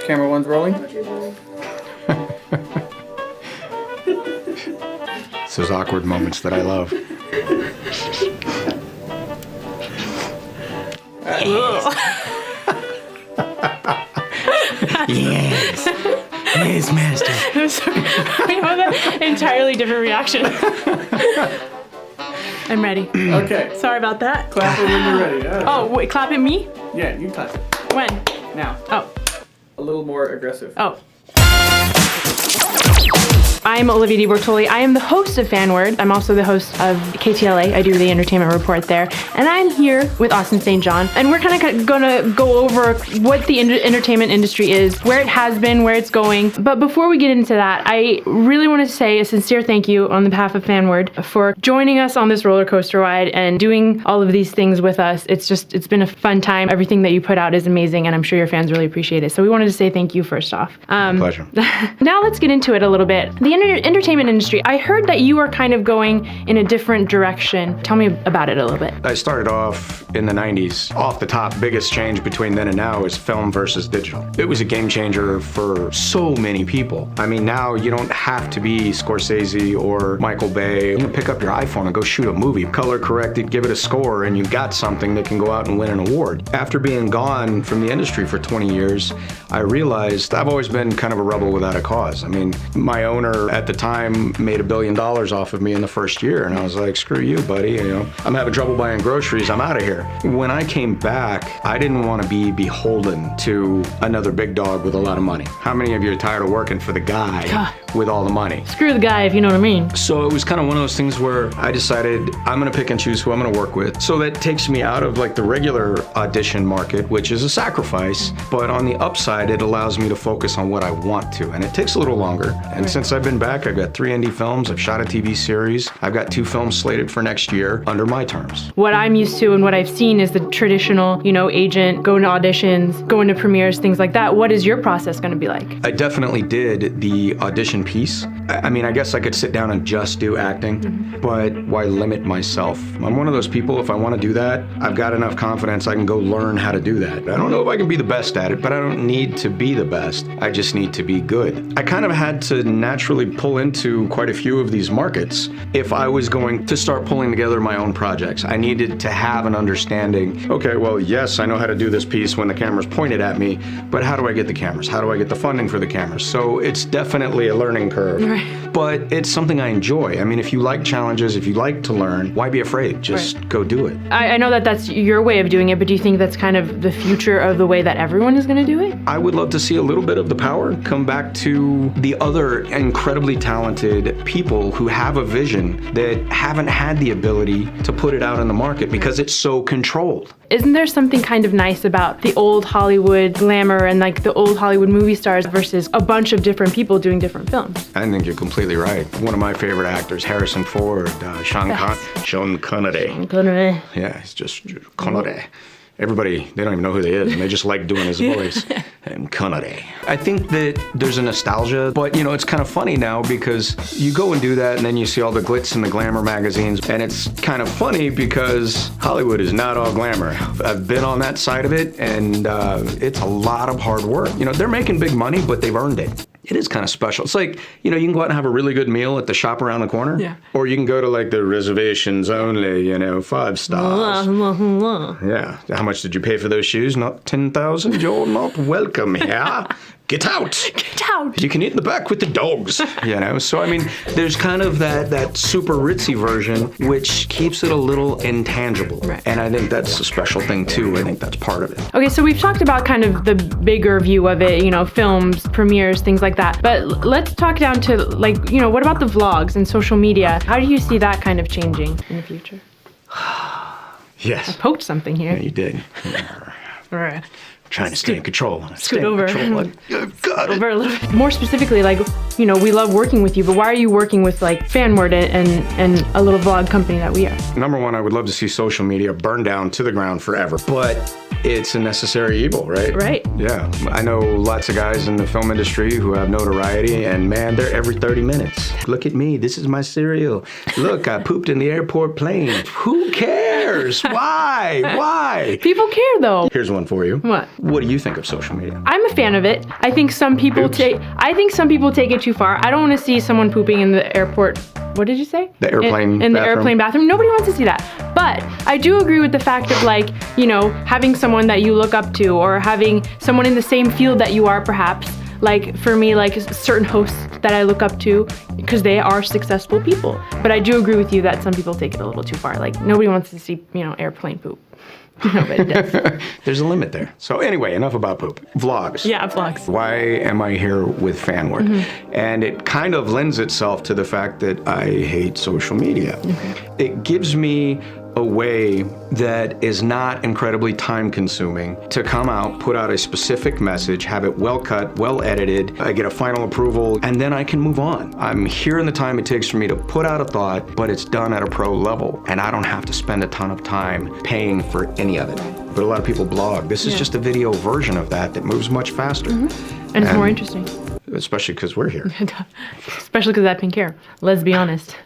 Camera one's rolling. It's those awkward moments that I love. Yes. Yes, master. We have an entirely different reaction. I'm ready. Okay. Sorry about that. Clap it when you're ready. Yeah. Oh, wait, clap at me? Yeah, you clap it. When? Now. Oh. A little more aggressive. Oh. I'm Olivia de Bortoli. I am the host of Fanward. I'm also the host of KTLA. I do the entertainment report there. And I'm here with Austin St. John. And we're kind of gonna go over what the entertainment industry is, where it has been, where it's going. But before we get into that, I really want to say a sincere thank you on behalf of Fanward for joining us on this roller coaster ride and doing all of these things with us. It's been a fun time. Everything that you put out is amazing, and I'm sure your fans really appreciate it. So we wanted to say thank you first off. My pleasure. Now let's get into it a little bit. The entertainment industry, I heard that you are kind of going in a different direction. Tell me about it a little bit. I started off in the 90s. Off the top, biggest change between then and now is film versus digital. It was a game changer for so many people. I mean, now you don't have to be Scorsese or Michael Bay. You can pick up your iPhone and go shoot a movie, color correct it, give it a score, and you've got something that can go out and win an award. After being gone from the industry for 20 years, I realized I've always been kind of a rebel without a cause. I mean, my owner at the time made $1 billion off of me in the first year, and I was like, screw you, buddy, you know, I'm having trouble buying groceries, I'm out of here. When I came back, I didn't want to be beholden to another big dog with a lot of money. How many of you are tired of working for the guy with all the money? Screw the guy, if you know what I mean. So it was kind of one of those things where I decided I'm going to pick and choose who I'm going to work with. So that takes me out of like the regular audition market, which is a sacrifice, but on the upside, it allows me to focus on what I want to, and it takes a little longer. And since I've been back, I've got 3 indie films, I've shot a TV series, I've got 2 films slated for next year under my terms. What I'm used to and what I've seen is the traditional, agent, going to auditions, going to premieres, things like that. What is your process going to be like? I definitely did the audition piece. I mean, I guess I could sit down and just do acting, but why limit myself? I'm one of those people, if I want to do that, I've got enough confidence I can go learn how to do that. I don't know if I can be the best at it, but I don't need to be the best. I just need to be good. I kind of had to naturally pull into quite a few of these markets if I was going to start pulling together my own projects. I needed to have an understanding, okay, well, yes, I know how to do this piece when the camera's pointed at me, but how do I get the cameras? How do I get the funding for the cameras? So it's definitely a learning curve, but it's something I enjoy. I mean, if you like challenges, if you like to learn, why be afraid? Just go do it. I know that that's your way of doing it, but do you think that's kind of the future of the way that everyone is going to do it? I would love to see a little bit of the power come back to the other incredibly talented people who have a vision that haven't had the ability to put it out in the market because it's so controlled. Isn't there something kind of nice about the old Hollywood glamour and like the old Hollywood movie stars versus a bunch of different people doing different films? I think you're completely right. One of my favorite actors, Harrison Ford, Sean Connery. Yeah, it's just Connery. Everybody, they don't even know who they is, and they just like doing his voice. And Connery. I think that there's a nostalgia, but it's kind of funny now because you go and do that and then you see all the glitz and the glamour magazines, and it's kind of funny because Hollywood is not all glamour. I've been on that side of it, and it's a lot of hard work. They're making big money, but they've earned it. It is kind of special. It's like, you can go out and have a really good meal at the shop around the corner. Yeah. Or you can go to like the reservations only, 5 stars. Yeah. How much did you pay for those shoes? Not 10,000? You're not welcome here. Get out. Get out. You can eat in the back with the dogs. So I mean, there's kind of that super ritzy version, which keeps it a little intangible. Right. And I think that's a special thing too. I think that's part of it. Okay, so we've talked about kind of the bigger view of it, films, premieres, things like that. But let's talk down to what about the vlogs and social media? How do you see that kind of changing in the future? Yes. I poked something here. Yeah, you did. All right. Trying to stay in control. Scoot over. Got it. Over a little bit. More specifically, we love working with you, but why are you working with Fanward and a little vlog company that we are? Number one, I would love to see social media burn down to the ground forever, but it's a necessary evil, right? Right. Yeah. I know lots of guys in the film industry who have notoriety, and man, they're every 30 minutes. Look at me. This is my cereal. Look, I pooped in the airport plane. Who cares? cares? Why? Why? People care though. Here's one for you. What? What do you think of social media? I'm a fan of it. I think some people Oops. take it too far. I don't want to see someone pooping in the airport. What did you say? The airplane in the bathroom. airplane bathroom. Nobody wants to see that. But I do agree with the fact of like, you know, having someone that you look up to or having someone in the same field that you are perhaps. Like for me, like certain hosts that I look up to because they are successful people. But I do agree with you that some people take it a little too far. Like nobody wants to see, you know, airplane poop. Nobody does. There's a limit there. So anyway, enough about poop. Vlogs. Yeah, vlogs. Why am I here with Fanward? And it kind of lends itself to the fact that I hate social media. It gives me a way that is not incredibly time consuming to come out, put out a specific message, have it well cut, well edited, I get a final approval, and then I can move on. I'm here in the time it takes for me to put out a thought, but it's done at a pro level, and I don't have to spend a ton of time paying for any of it. But a lot of people blog. This is just a video version of that moves much faster. And it's more interesting. Especially because we're here. Especially because I have pink hair. Let's be honest.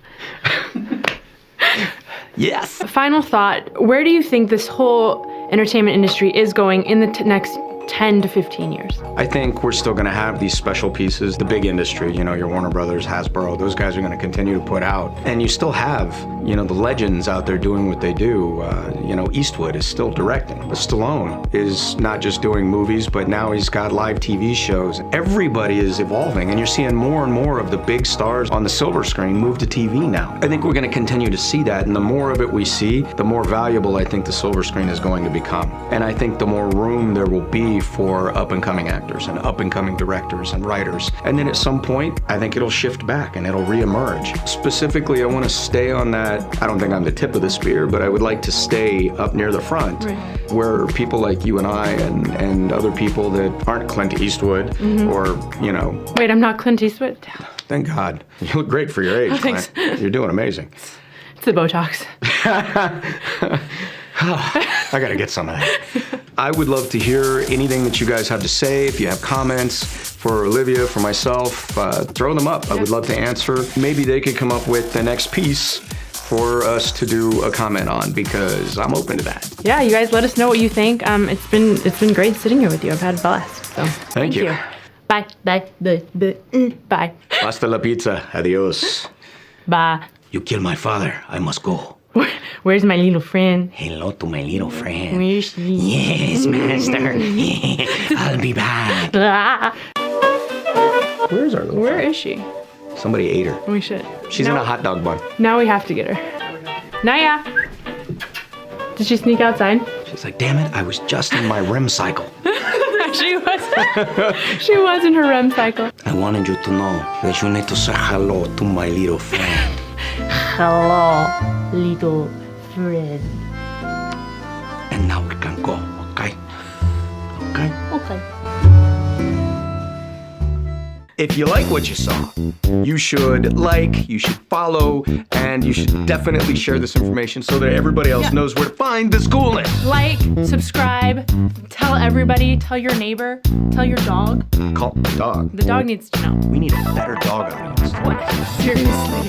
Yes. Final thought, where do you think this whole entertainment industry is going in the next 10 to 15 years? I think we're still going to have these special pieces. The big industry, you know, your Warner Brothers, Hasbro, those guys are going to continue to put out. And you still have, you know, the legends out there doing what they do. You know, Eastwood is still directing. Stallone is not just doing movies, but now he's got live TV shows. Everybody is evolving, and you're seeing more and more of the big stars on the silver screen move to TV now. I think we're going to continue to see that, and the more of it we see, the more valuable I think the silver screen is going to become. And I think the more room there will be for up-and-coming actors and up-and-coming directors and writers. And then at some point, I think it'll shift back and it'll reemerge. Specifically, I want to stay on that, I don't think I'm the tip of the spear, but I would like to stay up near the front, where people like you and I and other people that aren't Clint Eastwood or, you know. Wait, I'm not Clint Eastwood? Thank God. You look great for your age, Clint. You're doing amazing. It's the Botox. I gotta get some of that. I would love to hear anything that you guys have to say. If you have comments for Olivia, for myself, throw them up. I would love to answer. Maybe they could come up with the next piece for us to do a comment on, because I'm open to that. Yeah, you guys let us know what you think. It's been great sitting here with you. I've had a blast. So Thank you. Bye. Bye. Hasta la pizza. Adios. Bye. You killed my father. I must go. Where's my little friend? Hello to my little friend. Where is she? Yes, master. I'll be back. Where's our little Where friend? is she? Somebody ate her. We should. She's in a hot dog bun. Now we have to get her. Naya! Did she sneak outside? She's like, damn it, I was just in my REM cycle. She was. She was in her REM cycle. I wanted you to know that you need to say hello to my little friend. Hello, little friend. And now we can go, okay? Okay? Okay. If you like what you saw, you should like, you should follow, and you should definitely share this information so that everybody else knows where to find this coolness. Like, subscribe, tell everybody, tell your neighbor, tell your dog. Call the dog. The dog needs to know. We need a better dog audience. What? Seriously.